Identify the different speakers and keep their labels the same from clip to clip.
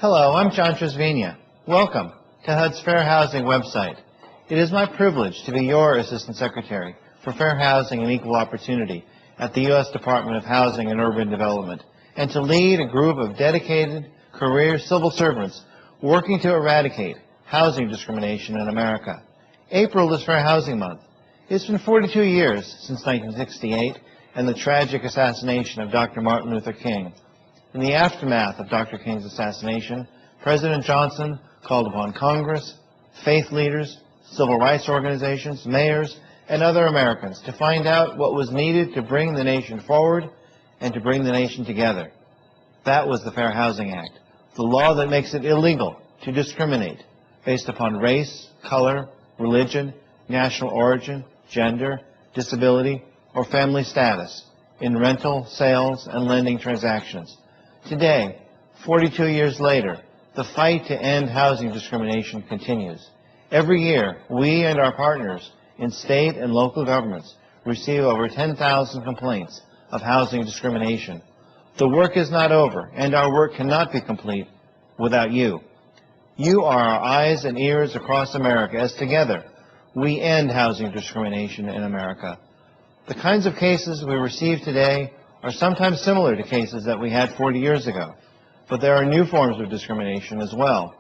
Speaker 1: Hello, I'm John Trasviña. Welcome to HUD's Fair Housing website. It is my privilege to be your Assistant Secretary for Fair Housing and Equal Opportunity at the U.S. Department of Housing and Urban Development, and to lead a group of dedicated career civil servants working to eradicate housing discrimination in America. April is Fair Housing Month. It's been 42 years since 1968 and the tragic assassination of Dr. Martin Luther King. In the aftermath of Dr. King's assassination, President Johnson called upon Congress, faith leaders, civil rights organizations, mayors, and other Americans to find out what was needed to bring the nation forward and to bring the nation together. That was the Fair Housing Act, the law that makes it illegal to discriminate based upon race, color, religion, national origin, gender, disability, or family status in rental, sales, and lending transactions. Today, 42 years later, the fight to end housing discrimination continues. Every year, we and our partners in state and local governments receive over 10,000 complaints of housing discrimination. The work is not over, and our work cannot be complete without you. You are our eyes and ears across America as together we end housing discrimination in America. The kinds of cases we receive today are sometimes similar to cases that we had 40 years ago, but there are new forms of discrimination as well.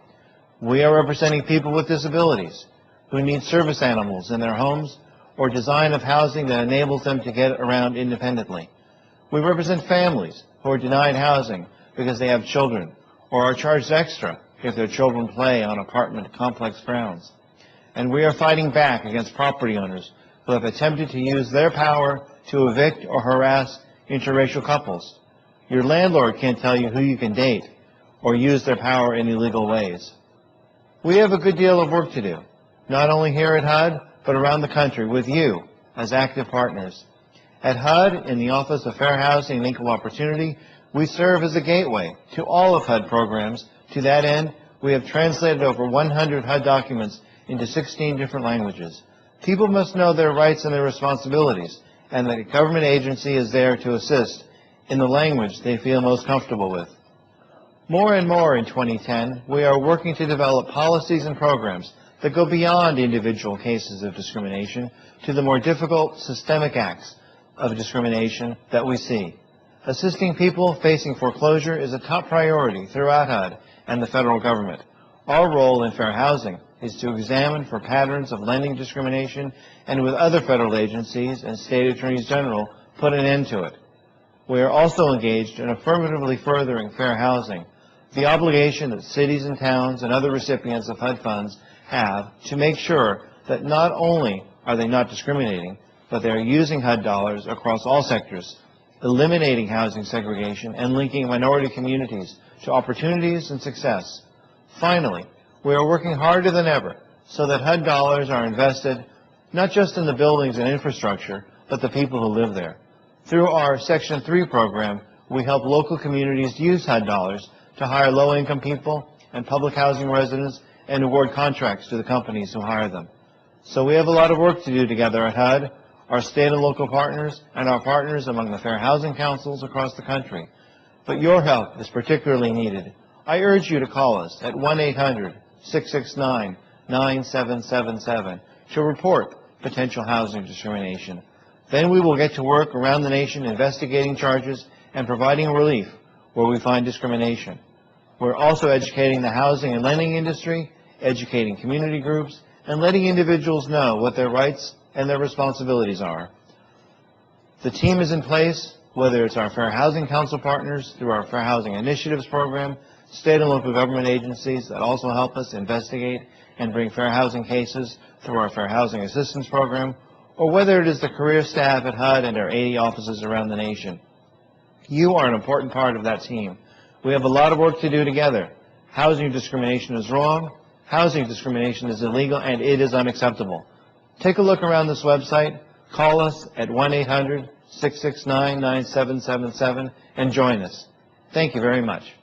Speaker 1: We are representing people with disabilities who need service animals in their homes or design of housing that enables them to get around independently. We represent families who are denied housing because they have children or are charged extra if their children play on apartment complex grounds. And we are fighting back against property owners who have attempted to use their power to evict or harass interracial couples. Your landlord can't tell you who you can date or use their power in illegal ways. We have a good deal of work to do, not only here at HUD, but around the country with you as active partners. At HUD, in the Office of Fair Housing and Equal Opportunity, we serve as a gateway to all of HUD programs. To that end, we have translated over 100 HUD documents into 16 different languages. People must know their rights and their responsibilities, and that a government agency is there to assist in the language they feel most comfortable with. More and more in 2010, we are working to develop policies and programs that go beyond individual cases of discrimination to the more difficult systemic acts of discrimination that we see. Assisting people facing foreclosure is a top priority throughout HUD and the federal government. Our role in fair housing is to examine for patterns of lending discrimination and with other federal agencies and state attorneys general put an end to it. We are also engaged in affirmatively furthering fair housing, the obligation that cities and towns and other recipients of HUD funds have to make sure that not only are they not discriminating, but they are using HUD dollars across all sectors, eliminating housing segregation and linking minority communities to opportunities and success. Finally, we are working harder than ever so that HUD dollars are invested not just in the buildings and infrastructure, but the people who live there. Through our Section 3 program, we help local communities use HUD dollars to hire low-income people and public housing residents and award contracts to the companies who hire them. So we have a lot of work to do together at HUD, our state and local partners, and our partners among the fair housing councils across the country. But your help is particularly needed. I urge you to call us at 1-800-669-9777 to report potential housing discrimination. Then we will get to work around the nation investigating charges and providing relief where we find discrimination. We're also educating the housing and lending industry, educating community groups, and letting individuals know what their rights and their responsibilities are. The team is in place, whether it's our Fair Housing Council partners through our Fair Housing Initiatives program, state and local government agencies that also help us investigate and bring fair housing cases through our Fair Housing Assistance program, or whether it is the career staff at HUD and our 80 offices around the nation. You are an important part of that team. We have a lot of work to do together. Housing discrimination is wrong, housing discrimination is illegal, and it is unacceptable. Take a look around this website, call us at 1-800-669-9777 and join us. Thank you very much.